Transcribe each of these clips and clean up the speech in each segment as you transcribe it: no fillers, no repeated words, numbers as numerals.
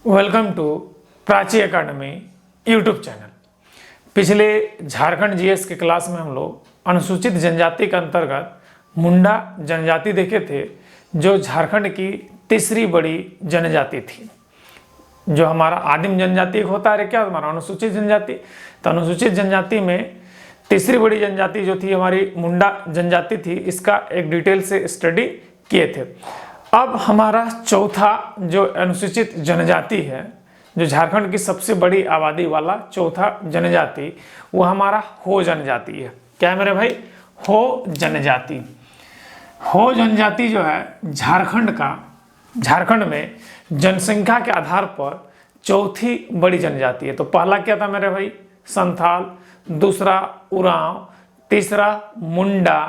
Welcome to Prachi academy YouTube channel. पिछले Jharkhand GS के class में हम लोग अनुसूचित जनजाति के अंतर्गत मुंडा जनजाति देखे थे, जो झारखंड की तीसरी बड़ी जनजाति थी। जो हमारा आदिम जनजाति होता है क्या, हमारा अनुसूचित जनजाति। तो अनुसूचित जनजाति में तीसरी बड़ी जनजाति जो थी हमारी मुंडा जनजाति थी। इसका एक डिटेल से स्टडी किए थे। अब हमारा चौथा जो अनुसूचित जनजाति है, जो झारखंड की सबसे बड़ी आबादी वाला चौथा जनजाति, वो हमारा हो जनजाति है। क्या है मेरे भाई? हो जनजाति। हो जनजाति जो है झारखंड में जनसंख्या के आधार पर चौथी बड़ी जनजाति है। तो पहला क्या था मेरे भाई? संथाल, दूसरा उरांव, तीसरा मुंडा,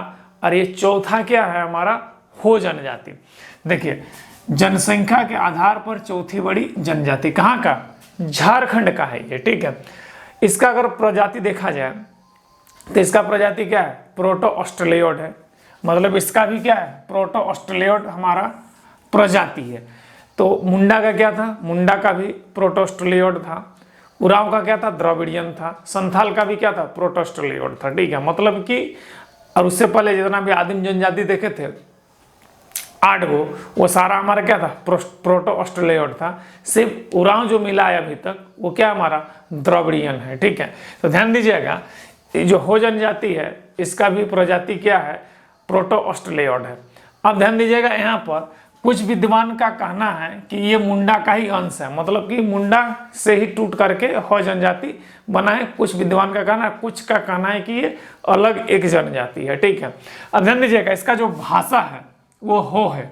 और ये चौथा क्या है हमारा? हो जनजाति। देखिए, जनसंख्या के आधार पर चौथी बड़ी जनजाति कहाँ का? झारखंड का है ये, ठीक है। इसका अगर प्रजाति देखा जाए तो इसका प्रजाति क्या है? प्रोटो ऑस्ट्रेलियोड है। मतलब इसका भी क्या है? प्रोटो ऑस्ट्रेलियोड हमारा प्रजाति है। तो मुंडा का क्या था? मुंडा का भी प्रोटो ऑस्ट्रेलियोड था। उरांव का क्या था? द्रविडियन था। संथाल का भी क्या था? प्रोटो ऑस्ट्रेलियोड था, ठीक है। मतलब कि और उससे पहले जितना भी आदिम जनजाति देखे थे 8 गो, वो सारा हमारा क्या था? प्रोटो ऑस्ट्रेलियोड था। सिर्फ उरांव जो मिला है अभी तक वो क्या हमारा? द्रविडियन है, ठीक है। तो ध्यान दीजिएगा, जो हो जनजाति है इसका भी प्रजाति क्या है? प्रोटो ऑस्ट्रेलियोड है। अब ध्यान दीजिएगा, यहाँ पर कुछ विद्वान का कहना है कि ये मुंडा का ही अंश है। मतलब कि मुंडा से ही टूट करके हो जनजाति बना है। कुछ विद्वान का कहना है, कुछ का कहना है कि ये अलग एक जनजाति है, ठीक है। अब ध्यान दीजिएगा, इसका जो भाषा है वो हो है।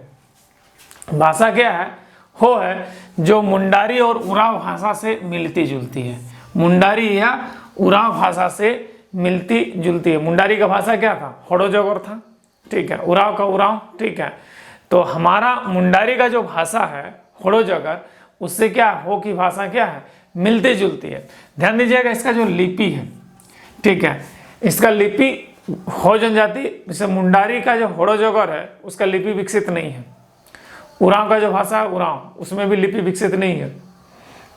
भाषा क्या है? हो है, जो मुंडारी और उरांव भाषा से मिलती जुलती है। मुंडारी या उरांव भाषा से मिलती जुलती है। मुंडारी का भाषा क्या था? होड़ोजोगर था, ठीक है। उरांव का उरांव, ठीक है। तो हमारा मुंडारी का जो भाषा है होड़ोजोगर, उससे क्या हो की भाषा क्या है? मिलती जुलती है। ध्यान दीजिएगा, इसका जो लिपि है, ठीक है, इसका लिपि हो जनजाति जैसे मुंडारी का जो होड़ोजोगर है उसका लिपि विकसित नहीं है। उरांव का जो भाषा है उरांव, उसमें भी लिपि विकसित नहीं है।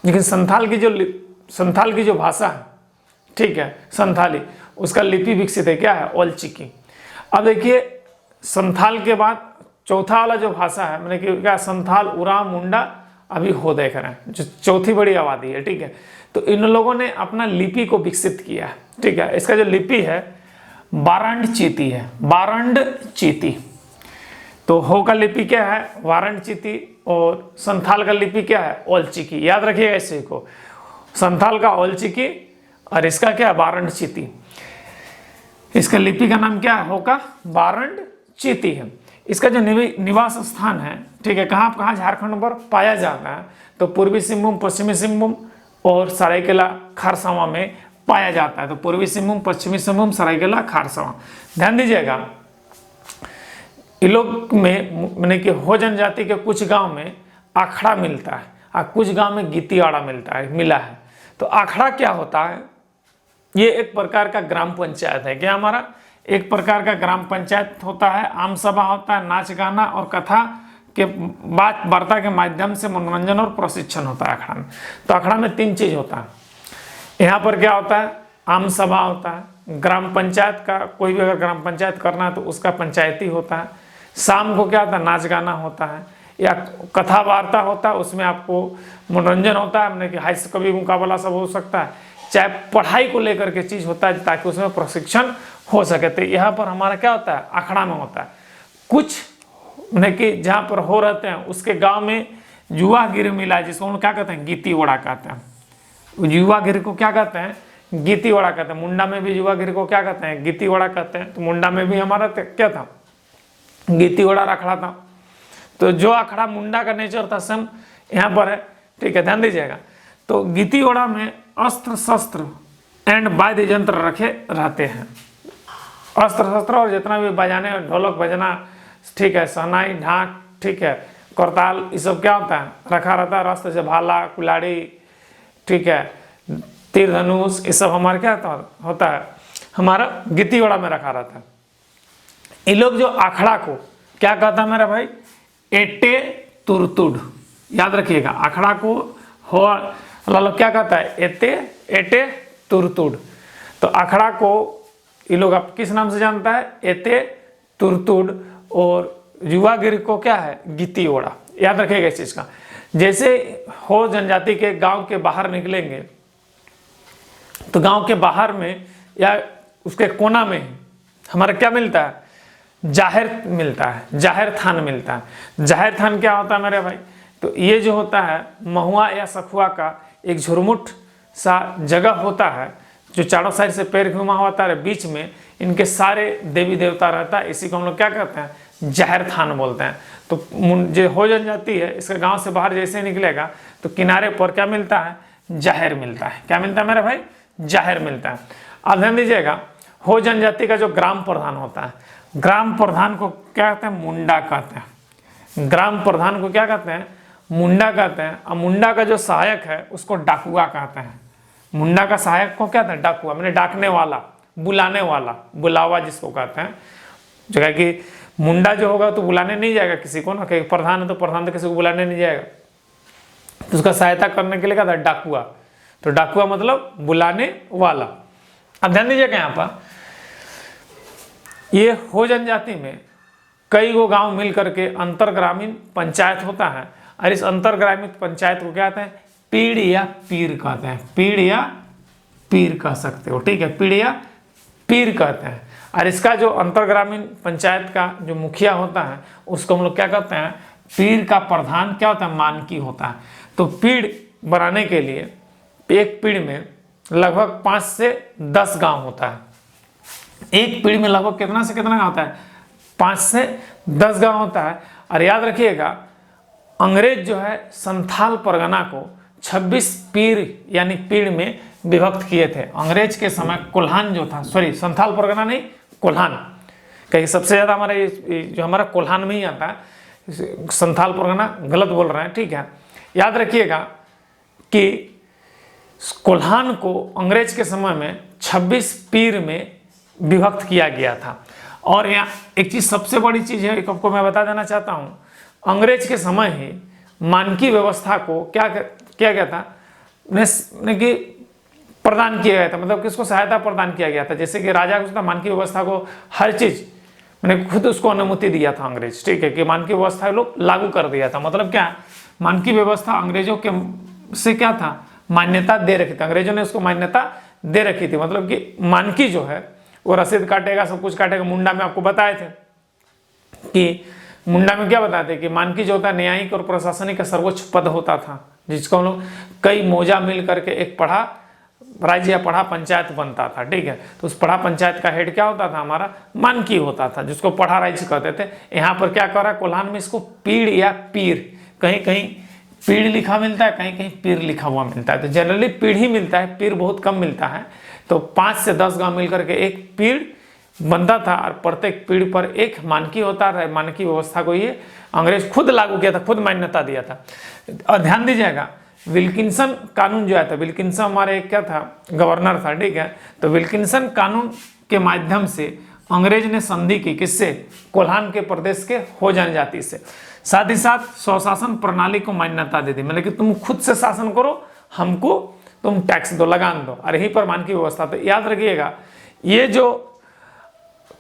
लेकिन संथाल की जो भाषा है, ठीक है, संथाली, उसका लिपि विकसित है। क्या है? ओलचिकी। अब देखिए, संथाल के बाद चौथा वाला जो भाषा है, मैंने कि क्या? संथाल, उरांव, मुंडा, अभी हो देख रहे हैं, जो चौथी बड़ी आबादी है, ठीक है। तो इन लोगों ने अपना लिपि को विकसित किया है, ठीक है। इसका जो लिपि है वारंड चीती है। वारंड चीती। तो हो का लिपि क्या है? वारंड चीती। और संथाल का लिपि क्या है? ओलचिकी। याद रखिएगा इसे को, संथाल का ओलचिकी और इसका क्या है? वारंड चीती। इसका लिपि का नाम क्या है? हो का वारंड चीती है। इसका जो निवास स्थान है, ठीक है, कहाँ कहाँ झारखंड पर पाया जाता है? तो पूर्वी सिंहभूम, पश्चिमी सिंहभूम और सरायकेला खारसावा में पाया जाता है। तो पूर्वी सिंहभूम, पश्चिमी सिंहभूम, सरायकेला खारसावा। ध्यान दीजिएगा, इन लोग में मैंने कि हो जनजाति के कुछ गांव में आखड़ा मिलता है और कुछ गांव में गीतीवाड़ा मिला है। तो आखड़ा क्या होता है? ये एक प्रकार का ग्राम पंचायत है। क्या हमारा? एक प्रकार का ग्राम पंचायत होता है। आम सभा होता है, नाच गाना और कथा के बात वार्ता के माध्यम से मनोरंजन और प्रशिक्षण होता है अखाड़ा में। तो अखाड़ा में 3 चीज होता है। यहाँ पर क्या होता है? आम सभा होता है। ग्राम पंचायत का कोई भी अगर ग्राम पंचायत करना है तो उसका पंचायती होता है। शाम को क्या होता है? नाच गाना होता है या कथा वार्ता होता है, उसमें आपको मनोरंजन होता है। हमने कि हाई कवि मुकाबला सब हो सकता है, चाहे पढ़ाई को लेकर के चीज होता है ताकि उसमें प्रशिक्षण हो सके। तो यहाँ पर हमारा क्या होता है? अखाड़ा में होता है। कुछ मैंने कि जहाँ पर हो रहते हैं उसके गाँव में युवा गिर मिला है, जिसको हम क्या कहते हैं? गीतीवाड़ा कहते हैं। युवा गिर को क्या कहते हैं? गीतीवाड़ा कहते हैं। मुंडा में भी युवा गिर को क्या कहते हैं? गीतीवाड़ा कहते हैं। तो मुंडा में भी हमारा क्या था? गीतीवाड़ा अखाड़ा था। तो जो अखाड़ा मुंडा का नेचर था सम यहाँ पर है, ठीक है, ध्यान दीजिएगा। तो गीतीवाड़ा में अस्त्र शस्त्र एंड वाद्य यंत्र रखे रहते हैं। अस्त्र शस्त्र और जितना भी बजाने, ढोलक बजना, ठीक है, सहनाई, ढाक, ठीक है, करताल, ये सब क्या होता है? रखा रहता है। रास्ते से भाला, कुल्हाड़ी, ठीक है, तीर धनुष, ये सब हमारा क्या होता है? हमारा गीतीवाड़ा में रखा रहता है। ये लोग जो अखाड़ा को क्या कहता है मेरा भाई? एटे तुरतुड। याद रखिएगा, अखाड़ा को हो लोग क्या कहता है, एते एटे तुरतुड़। तो अखड़ा को ये लोग आप किस नाम से जानता है, एते तुरतुड़। और युवा गिर को क्या है, गिती ओड़ा। याद रखिएगा इस चीज का। जैसे हो जनजाति के गांव के बाहर निकलेंगे तो गांव के बाहर में या उसके कोना में हमारा क्या मिलता है, जाहिर मिलता है, जाहिर थान मिलता है। जाहिर थान क्या होता है मेरे भाई, तो ये जो होता है महुआ या सखुआ का एक झुरमुट सा जगह होता है जो चारों साइड से पैर घुमा होता है, बीच में इनके सारे देवी देवता रहता है। इसी को हम लोग क्या कहते हैं, जाहिर थान बोलते हैं। तो जो हो जनजाति है इसके गांव से बाहर जैसे निकलेगा तो किनारे पर क्या मिलता है, जाहिर मिलता है। क्या मिलता है मेरे भाई, जाहिर मिलता है। अब ध्यान दीजिएगा, हो जनजाति का जो ग्राम प्रधान होता है, ग्राम प्रधान को क्या कहते हैं, मुंडा कहते हैं। ग्राम प्रधान को क्या कहते हैं, मुंडा कहते हैं। और मुंडा का जो सहायक है उसको डाकुआ कहते हैं। मुंडा का सहायक को क्या कहते हैं, डाकुआ, मैंने डाकने वाला, बुलाने वाला, बुलावा जिसको कहते हैं। जो है कि मुंडा जो होगा तो बुलाने नहीं जाएगा किसी को ना, कि प्रधान है तो प्रधान तो किसी को बुलाने नहीं जाएगा, तो उसका सहायता करने के लिए कहता है डाकुआ। तो डाकुआ मतलब बुलाने वाला। अब ध्यान दीजिएगा यहाँ पर, ये हो जनजाति में कई गो गांव मिल करके अंतर ग्रामीण पंचायत होता है। और इस अंतर ग्रामीण पंचायत को क्या कहते हैं, पीड़ या पीर कहते हैं। पीड़ या पीर कह सकते हो, ठीक है, पीड़ या पीर कहते हैं। और इसका जो अंतर ग्रामीण पंचायत का जो मुखिया होता है उसको हम लोग क्या कहते हैं, पीर का प्रधान क्या होता है, मानकी होता है। तो पीड़ बनाने के लिए एक पीड़ में लगभग 5 से 10 गांव होता है। एक पीढ़ी में लगभग कितना से कितना होता है, 5 से 10 गांव होता है। और याद रखिएगा, अंग्रेज जो है संथाल परगना को 26 पीर यानी पीढ़ में विभक्त किए थे। अंग्रेज के समय कोल्हान जो था, सॉरी संथाल परगना नहीं, कोल्हान, कहीं सबसे ज्यादा हमारा ये जो हमारा कोल्हान में ही आता है, संथाल परगना गलत बोल रहे हैं, ठीक है। याद रखिएगा कि कोल्हान को अंग्रेज के समय में 26 पीर में विभक्त किया गया था। और यहाँ एक चीज सबसे बड़ी चीज है, एक आपको मैं बता देना चाहता हूँ, अंग्रेज के समय ही मानकी व्यवस्था को क्या किया गया था, कि प्रदान किया गया था, मतलब किसको सहायता प्रदान किया गया था। जैसे कि राजा को मानकी व्यवस्था को हर चीज मैंने खुद उसको अनुमति दिया था अंग्रेज, ठीक है, कि मानकी व्यवस्था लोग लागू कर दिया था। मतलब क्या, मानकी व्यवस्था अंग्रेजों के से क्या था, मान्यता दे रखी थी, अंग्रेजों ने उसको मान्यता दे रखी थी। मतलब कि मानकी जो है वो रसीद काटेगा, सब कुछ काटेगा। मुंडा में आपको बताए थे कि मुंडा में क्या बताते कि मानकी जो होता है न्यायिक और प्रशासनिक का सर्वोच्च पद होता था, जिसको हम लोग कई मौजा मिल करके एक पढ़ा राज्य या पढ़ा पंचायत बनता था, ठीक है। तो उस पढ़ा पंचायत का हेड क्या होता था, हमारा मानकी होता था, जिसको पढ़ा राज्य कहते थे। यहाँ पर क्या कर रहा है कोल्हान में, इसको पीड़ या पीर, कहीं कहीं पीड़ लिखा मिलता है, कहीं कहीं पीर लिखा हुआ मिलता है। तो जनरली पीड़ ही मिलता है, पीर बहुत कम मिलता है। तो 5 से 10 गांव मिलकर के एक पीड़ बनता था और प्रत्येक पीड़ पर एक मानकी होता था। मानकी व्यवस्था को ये अंग्रेज खुद लागू किया था, खुद मान्यता दिया था। और ध्यान दीजिएगा, विल्किंसन कानून जो आया था, विल्किंसन हमारे एक क्या था, गवर्नर था, ठीक है। तो विल्किंसन कानून के माध्यम से अंग्रेज ने संधि की, किससे, कोल्हान के प्रदेश के हो जनजाति से। साथ ही साथ स्वशासन प्रणाली को मान्यता दे दी, मतलब कि तुम खुद से शासन करो, हमको तुम टैक्स दो, लगान दो। और यहीं पर मानकी व्यवस्था। तो याद रखिएगा, ये जो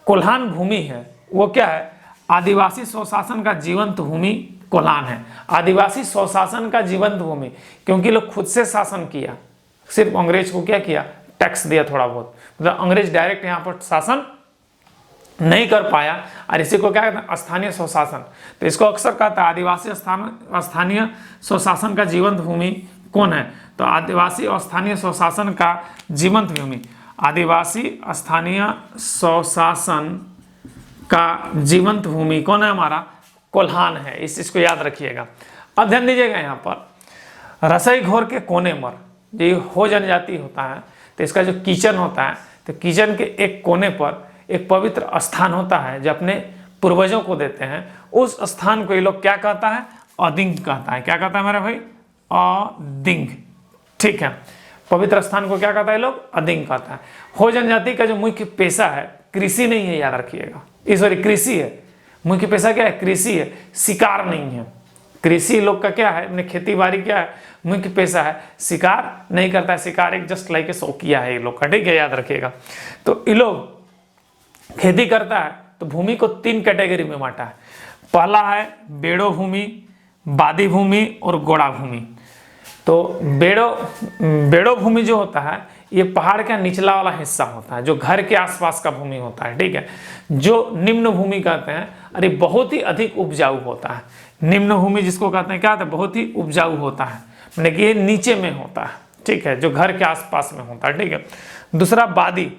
कोल्हान भूमि है वो क्या है, आदिवासी स्वशासन का जीवंत भूमि कोल्हान है। आदिवासी स्वशासन का जीवंत भूमि, क्योंकि लोग खुद से शासन किया, सिर्फ अंग्रेज को क्या किया, टैक्स दिया थोड़ा बहुत। मतलब अंग्रेज डायरेक्ट यहाँ पर शासन नहीं कर पाया। और इसी को क्या कहते हैं, स्थानीय स्वशासन। तो इसको अक्सर कहता है आदिवासी स्थानीय स्वशासन का जीवंत भूमि कौन है, तो आदिवासी और स्थानीय स्वशासन का जीवंत भूमि, आदिवासी स्थानीय स्वशासन का जीवंत भूमि कौन है, हमारा कोल्हान है। इस चीज को याद रखिएगा। अब ध्यान दीजिएगा, यहाँ पर रसोई घोर के कोने पर ये हो जनजाति होता है, तो इसका जो किचन होता है, तो किचन के एक कोने पर एक पवित्र स्थान होता है जो अपने पूर्वजों को देते हैं। उस स्थान को ये लोग क्या कहता है, अदिंग कहता है। क्या कहता है मेरा भाई, अदिंग, ठीक है। पवित्र स्थान को क्या कहता है लोग, अदिंग कहता है। हो जनजाति का जो मुख्य पेशा है कृषि नहीं है, याद रखिएगा, सॉरी कृषि है। मुख्य पेशा क्या है, कृषि है, शिकार नहीं है। कृषि लोग का क्या है, खेती बाड़ी क्या है, मुख्य पेशा है। शिकार नहीं करता है, शिकार एक जस्ट लाइक शौकिया है ये लोग का, ठीक है, याद रखिएगा। तो ये लोग खेती करता है तो भूमि को 3 कैटेगरी में बांटा है। पहला है बेड़ो भूमि, बादी भूमि और गोड़ा भूमि। तो बेड़ो भूमि जो होता है ये पहाड़ का निचला वाला हिस्सा होता है, जो घर के आसपास का भूमि होता है, ठीक है। जो निम्न भूमि कहते हैं, अरे बहुत ही अधिक उपजाऊ होता है। निम्न भूमि जिसको कहते हैं क्या होता है, बहुत ही उपजाऊ होता है, मतलब कि ये नीचे में होता है, ठीक है, जो घर के आसपास में होता है, ठीक है। दूसरा बादी,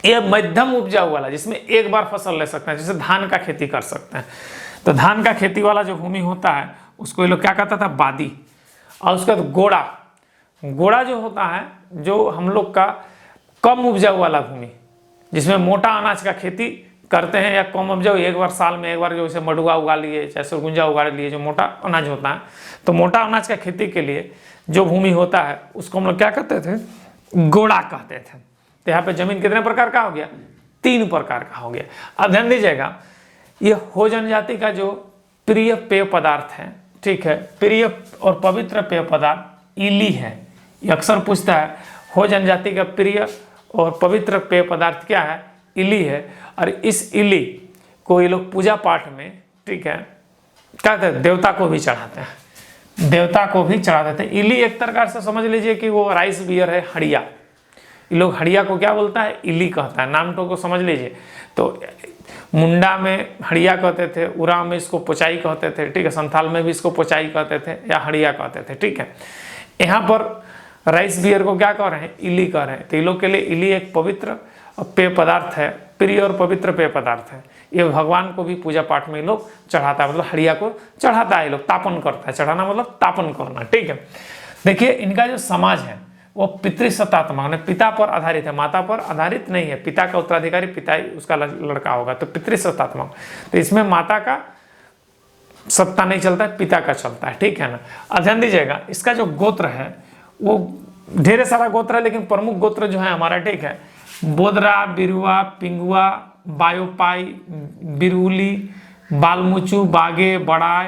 ये मध्यम उपजाऊ वाला, जिसमें एक बार फसल ले सकते हैं, जैसे धान का खेती कर सकते हैं। तो धान का खेती वाला जो भूमि होता है उसको ये लोग क्या कहता था, बादी। और उसके बाद गोड़ा, गोड़ा जो होता है जो हम लोग का कम उपजाऊ वाला भूमि, जिसमें मोटा अनाज का खेती करते हैं, या कम उपजाऊ, एक बार साल में एक बार, जैसे मडुआ उगा लिए, चाहे सरगुंजा उगा लिए, जो मोटा अनाज होता है। तो मोटा अनाज का खेती के लिए जो भूमि होता है उसको हम लोग क्या कहते थे, गोड़ा कहते थे। तो यहाँ पे जमीन कितने प्रकार का हो गया, 3 प्रकार का हो गया। अब ध्यान दीजिएगा, ये हो जनजाति का जो प्रिय पेय पदार्थ है, ठीक है, प्रिय और पवित्र पेय पदार्थ इली है। ये अक्सर पूछता है, हो जनजाति का प्रिय और पवित्र पेय पदार्थ क्या है, इली है। और इस इली को ये लोग पूजा पाठ में, ठीक है, क्या कहते हैं, देवता को भी चढ़ाते हैं, देवता को भी चढ़ा देते हैं। इली एक प्रकार से समझ लीजिए कि वो राइस बियर है, हड़िया। ये लोग हड़िया को क्या बोलता है, इली कहता है, नाम तो को समझ लीजिए। तो मुंडा में हड़िया कहते थे, उरा में इसको पोचाई कहते थे, ठीक है, संथाल में भी इसको पोचाई कहते थे या हड़िया कहते थे, ठीक है। यहाँ पर राइस बियर को क्या कह रहे हैं, इली कह रहे हैं। तो ये लोग के लिए इली एक पवित्र पेय पदार्थ है, प्रिय और पवित्र पेय पदार्थ है। ये भगवान को भी पूजा पाठ में लोग चढ़ाता है, मतलब हड़िया को चढ़ाता है, ये लोग तापन करता है। चढ़ाना मतलब तापन करना, ठीक है। देखिए इनका जो समाज है वो पितृसत्तात्मक, पिता पर आधारित है, माता पर आधारित नहीं है। पिता का उत्तराधिकारी पिता ही उसका लड़का होगा, तो पितृसत्तात्मक। तो इसमें माता का सत्ता नहीं चलता है, पिता का चलता है, ठीक है ना। अब ध्यान दीजिएगा, इसका जो गोत्र है वो ढेर सारा गोत्र है, लेकिन प्रमुख गोत्र जो है हमारा, ठीक है, बोदरा, बिरुआ, पिंगुआ, बायोपाई, बिरुली, बालमुचू, बागे, बड़ाई,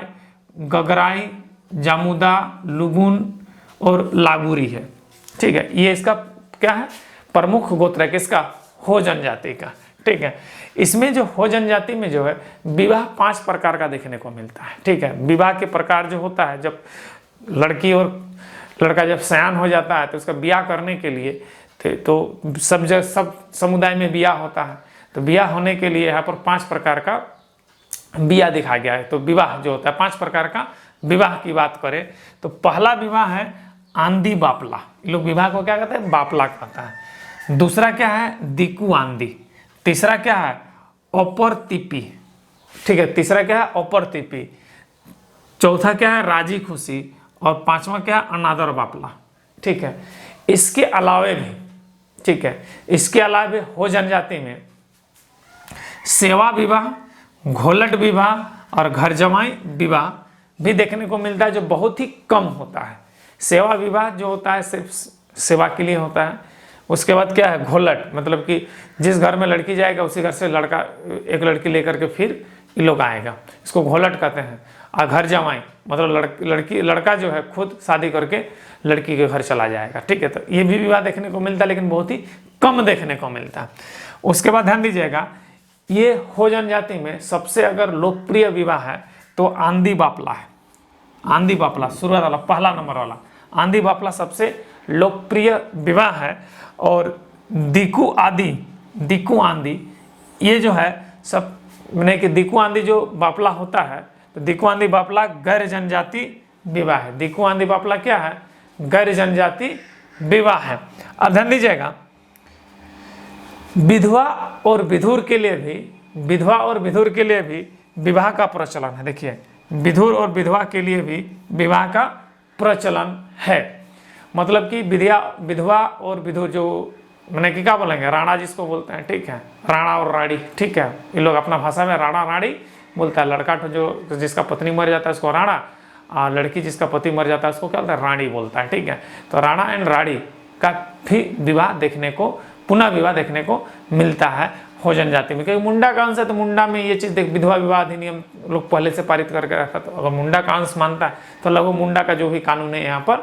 गगराई, जामुदा, लुगुन और लागुरी है, ठीक है। ये इसका क्या है, प्रमुख गोत्र है किसका, हो जनजाति का, ठीक है। इसमें जो हो जनजाति में जो है विवाह 5 प्रकार का देखने को मिलता है, ठीक है। विवाह के प्रकार जो होता है, जब लड़की और लड़का जब सयान हो जाता है तो उसका ब्याह करने के लिए तो सब समुदाय में ब्याह होता है। तो ब्याह होने के लिए यहाँ पर 5 प्रकार का ब्याह दिखा गया है। तो विवाह जो होता है 5 प्रकार का विवाह की बात करें तो पहला विवाह है आंधी बापला। लोग विवाह को क्या कहते हैं, बापला कहता है। दूसरा क्या है, दिकू आंधी। तीसरा क्या है, अपर तिपी, ठीक है, तीसरा क्या है, अपर तिपी। चौथा क्या है, राजी खुशी। और 5वां क्या है, अनादर बापला, ठीक है। इसके अलावे भी, ठीक है, इसके अलावे हो जनजाति में सेवा विवाह, घोलट विवाह और घर जमाई विवाह भी देखने को मिलता है, जो बहुत ही कम होता है। सेवा विवाह जो होता है सिर्फ सेवा के लिए होता है। उसके बाद क्या है, घोलट, मतलब कि जिस घर में लड़की जाएगा उसी घर से लड़का एक लड़की लेकर के फिर ये लोग आएगा, इसको घोलट कहते हैं। और घर जमाई मतलब लड़का जो है खुद शादी करके लड़की के घर चला जाएगा, ठीक है। तो ये भी विवाह देखने को मिलता है, लेकिन बहुत ही कम देखने को मिलता है। उसके बाद ध्यान दीजिएगा, ये हो जनजाति में सबसे अगर लोकप्रिय विवाह है तो आंधी बापला है। आंधी बापला शुरुआत वाला, पहला नंबर वाला आंधी बापला सबसे लोकप्रिय विवाह है। और दिकू आंधी ये जो है सब, मैंने कि दिकू आंधी जो बापला होता है, तो दिकू आंधी बापला गैर जनजाति विवाह है। दिकू आंधी बापला क्या है, गैर जनजाति विवाह है। अब ध्यान दीजिएगा, विधवा और विधुर के लिए भी विवाह का प्रचलन है। देखिए, विधुर और विधवा के लिए भी विवाह का प्रचलन है। मतलब कि विधवा और विधुर जो मैंने कि क्या बोलेंगे, राणा जिसको बोलते हैं, ठीक है, राणा और रानी, ठीक है। ये लोग अपना भाषा में राणा रानी बोलता है। लड़का जो जिसका पत्नी मर जाता है उसको राणा, और लड़की जिसका पति मर जाता है उसको क्या बोलता है, रानी बोलता है, ठीक है। तो राणा एंड रानी का भी पुनः विवाह देखने को मिलता है। हो जनजाति में, क्योंकि मुंडा का अंश है तो मुंडा में ये चीज़ देख, विधवा विवाह अधिनियम लोग पहले से पारित करके रखा, तो अगर मुंडा का अंश मानता है तो लगभग मुंडा का जो भी कानून है यहाँ पर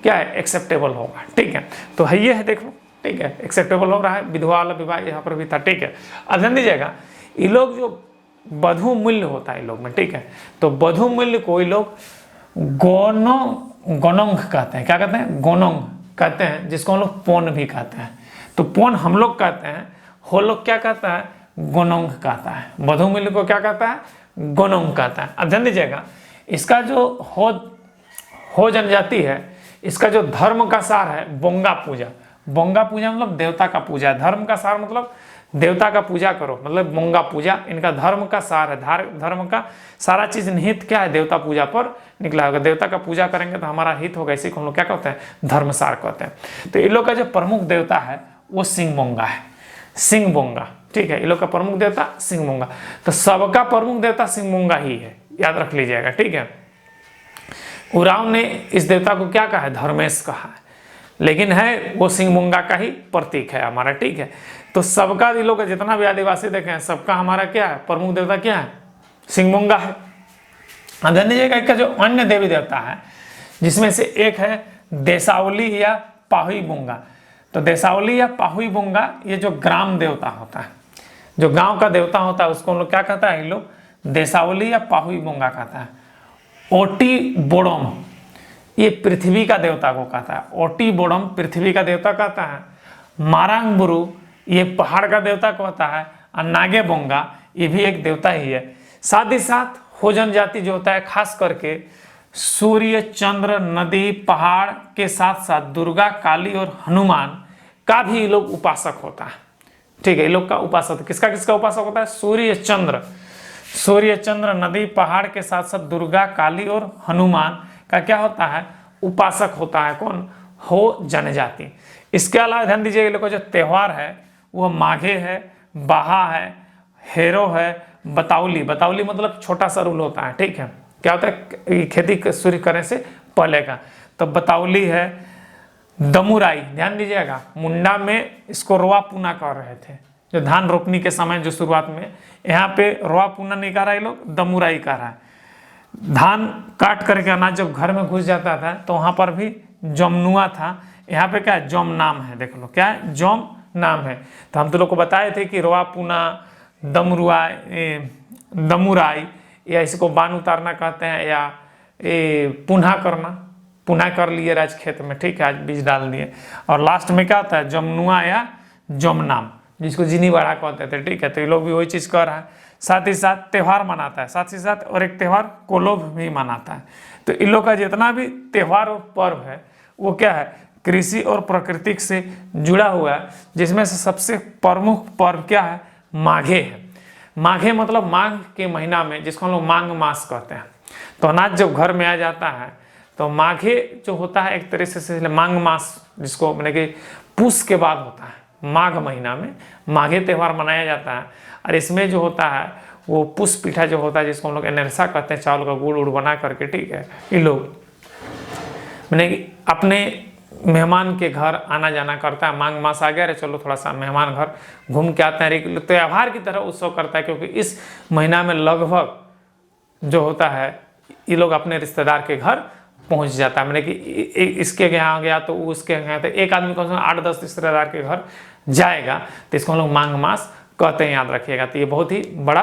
क्या है, एक्सेप्टेबल होगा। ठीक है, तो है ये है, देख लो। ठीक है, एक्सेप्टेबल हो रहा है, विधवा वाला विवाह यहाँ पर भी था। ठीक है, अब ध्यान दीजिएगा, ये लोग जो बधू मूल्य होता है इन लोग में, ठीक है, तो बधू मूल्य को ये लोग गोनोंग कहते हैं। क्या कहते हैं? गोनोंग कहते हैं, जिसको हम लोग पोन भी कहते हैं। तो पोन हम लोग कहते हैं, हो लोग क्या कहता है? गोनोंग कहता है। बधू मूल्य को क्या कहता है? गोनोंग कहता है। अब ध्यान दीजिएगा, इसका जो हो जनजाति है, इसका जो धर्म का सार है बोंगा पूजा। बोंगा पूजा मतलब देवता का पूजा है, धर्म का सार मतलब देवता का पूजा करो, मतलब बोंगा पूजा इनका धर्म का सार है। धर्म का सारा चीज निहित क्या है? देवता पूजा पर निकला होगा। देवता का पूजा करेंगे तो हमारा हित होगा, इसी को हम लोग क्या कहते हैं? धर्मसार कहते हैं। तो इन लोग का जो प्रमुख देवता है वो सिंहबोंगा है, सिंहबोंगा। ठीक है, इन लोग का प्रमुख देवता सिंहबोंगा। तो सबका प्रमुख देवता सिंहबोंगा ही है, याद रख लीजिएगा। ठीक है, उराव ने इस देवता को क्या कहा है? धर्मेश कहा है, लेकिन है वो सिंहबोंगा का ही प्रतीक है हमारा। ठीक है, तो सबका इन लोग का जितना भी आदिवासी देखे हैं, सबका हमारा क्या है? प्रमुख देवता क्या है? सिंहबोंगा है। ध्यान दीजिएगा, इसका जो अन्य देवी देवता है जिसमें से एक है देसावली या पाहुई बोंगा। तो देसावली या पाहुई बोंगा ये जो ग्राम देवता होता है, जो गांव का देवता होता है, उसको हम लोग क्या कहता है? इन लोग देसावली या पाहुई बोंगा कहता है। ओटी बोडोम ये पृथ्वी का देवता को कहता है, ओटी बोडोम पृथ्वी का देवता कहता है। मारांग बुरु ये पहाड़ का देवता कहता है, और नागे बोंगा ये भी एक देवता ही है। साथ ही साथ हो जनजाति जो होता है खास करके सूर्य, चंद्र, नदी, पहाड़ के साथ साथ दुर्गा, काली और हनुमान का भी ये लोग उपासक होता है। ठीक है, ये लोग का उपासक किसका किसका उपासक होता है? सूर्य चंद्र, नदी, पहाड़ के साथ साथ दुर्गा, काली और हनुमान का क्या होता है? उपासक होता है। कौन? हो जनजाति। इसके अलावा ध्यान दीजिए, ये लोग का जो त्योहार है वो माघे है, बाहा है, हेरो है, बताउली। बताउली मतलब छोटा सा रूल होता है। ठीक है, क्या होता है? खेती शुरू करने से पहले का। तो बताउली है, दमुराई। ध्यान दीजिएगा, मुंडा में इसको रोआ पुना कर रहे थे, जो धान रोपनी के समय जो शुरुआत में, यहाँ पे रोआ पुना नहीं कर रहा है लोग, दमुराई कर रहा है। धान काट करके अनाज जब घर में घुस जाता था तो वहाँ पर भी जमनुआ था, यहाँ पे क्या है? जोम नाम है। देख लो क्या है? जोम नाम है। तो हम तो लोग को बताए थे कि रोआ पुना, दमुराई, या इसको बान उतारना कहते हैं, या पुनः करना, पुनः कर लिए राज खेत में। ठीक है, आज बीज डाल दिए। और लास्ट में क्या होता है? जमनुआ या जोमनाम, जिसको जिनी बड़ा कहते थे। ठीक है, तो ये लोग भी वही चीज़ कर रहा है। साथ ही साथ त्यौहार मनाता है, साथ ही साथ और एक त्यौहार कोलोब भी मनाता है। तो इन लोग का जितना भी त्यौहार और पर्व है वो क्या है? कृषि और प्राकृतिक से जुड़ा हुआ है, जिसमें से सबसे प्रमुख पर्व क्या है? माघे है। माघे मतलब माघ के महीना में, जिसको हम लोग माघ मास कहते हैं। तो अनाज जब घर में आ जाता है तो माघे जो होता है एक तरह से माघ मास, जिसको मैंने कि पूस के बाद होता है, माघ महीना में माघे त्यौहार मनाया जाता है। और इसमें जो होता है वो पुष्प पीठा जो होता है, जिसको हम लोग एनरसा कहते हैं, चावल का गुड़ उड़ बना करके। ठीक है, ये लोग मैंने अपने मेहमान के घर आना जाना करता है। माघ मास आ गया रे, चलो थोड़ा सा मेहमान घर घूम के आते हैं, त्यौहार की तरह उत्सव करता है। क्योंकि इस महीना में लगभग जो होता है ये लोग अपने रिश्तेदार के घर पहुंच जाता है। मैंने कि इसके यहाँ गया तो उसके यहाँ, तो एक आदमी कम से कम 8-10 रिश्तेदार के घर जाएगा। तो इसको हम लोग माघ मास कहते हैं, याद रखिएगा। तो ये बहुत ही बड़ा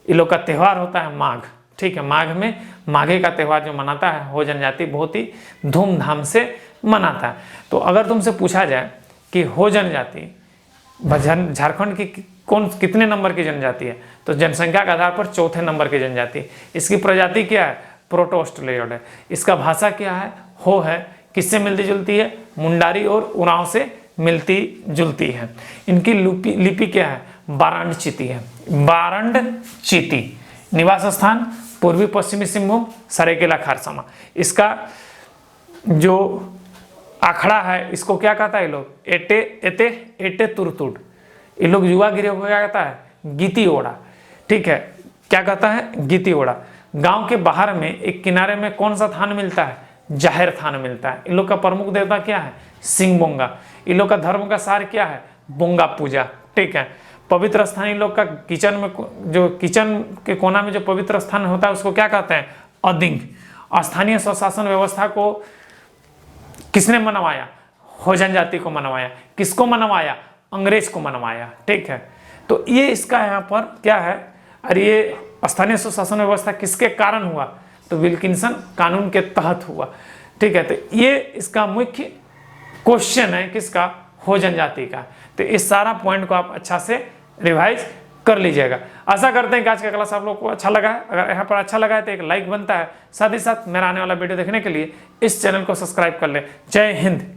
ये लोग का त्यौहार होता है माघ। ठीक है, माघ में माघे का त्यौहार जो मनाता है हो जनजाति बहुत ही धूमधाम से मनाता है। तो अगर तुमसे पूछा जाए कि हो जनजाति झारखंड की कितने नंबर की जनजाति है, तो जनसंख्या के आधार पर चौथे नंबर की जनजाति। इसकी प्रजाति क्या है? प्रोटो ऑस्ट्रेलियड है। इसका भाषा क्या है? हो है। किससे मिलती जुलती है? मुंडारी और उरांव से मिलती जुलती है। इनकी लिपि क्या है? बारंड चीती है। बारंड चीती। निवास स्थान पूर्वी पश्चिमी सिंहभूम, सरायकेला खारसामा। इसका जो आखड़ा है इसको क्या कहता है ये लोग? एटे एते एटे तुरतुड। ये लोग युवा गिरे को क्या कहता है? गीती ओड़ा। ठीक है, क्या कहता है? गीती ओड़ा। गांव के बाहर में एक किनारे में कौन सा थान मिलता है? जाहिर थान मिलता है। इन लोग का प्रमुख देवता क्या है? सिंहबोंगा। इन लोग का धर्म का सार क्या है? बोंगा पूजा। ठीक है, पवित्र स्थान इन लोग का किचन में, जो किचन के कोना में जो पवित्र स्थान होता है उसको क्या कहते हैं? अदिंग। स्थानीय स्वशासन व्यवस्था को किसने मनवाया? हो जनजाति को मनवाया। किसको मनवाया? अंग्रेज को मनवाया। ठीक है, तो ये इसका यहाँ पर क्या है, और ये स्थानीय स्वशासन व्यवस्था किसके कारण हुआ? तो विल्किंसन कानून के तहत हुआ। ठीक है, तो ये इसका मुख्य क्वेश्चन है किसका? हो जनजाति का। तो इस सारा पॉइंट को आप अच्छा से रिवाइज कर लीजिएगा। आशा करते हैं कि आज का क्लास आप लोग को अच्छा लगा है। अगर यहाँ पर अच्छा लगा है तो एक लाइक बनता है, साथ ही साथ मेरा आने वाला वीडियो देखने के लिए इस चैनल को सब्सक्राइब कर लें। जय हिंद।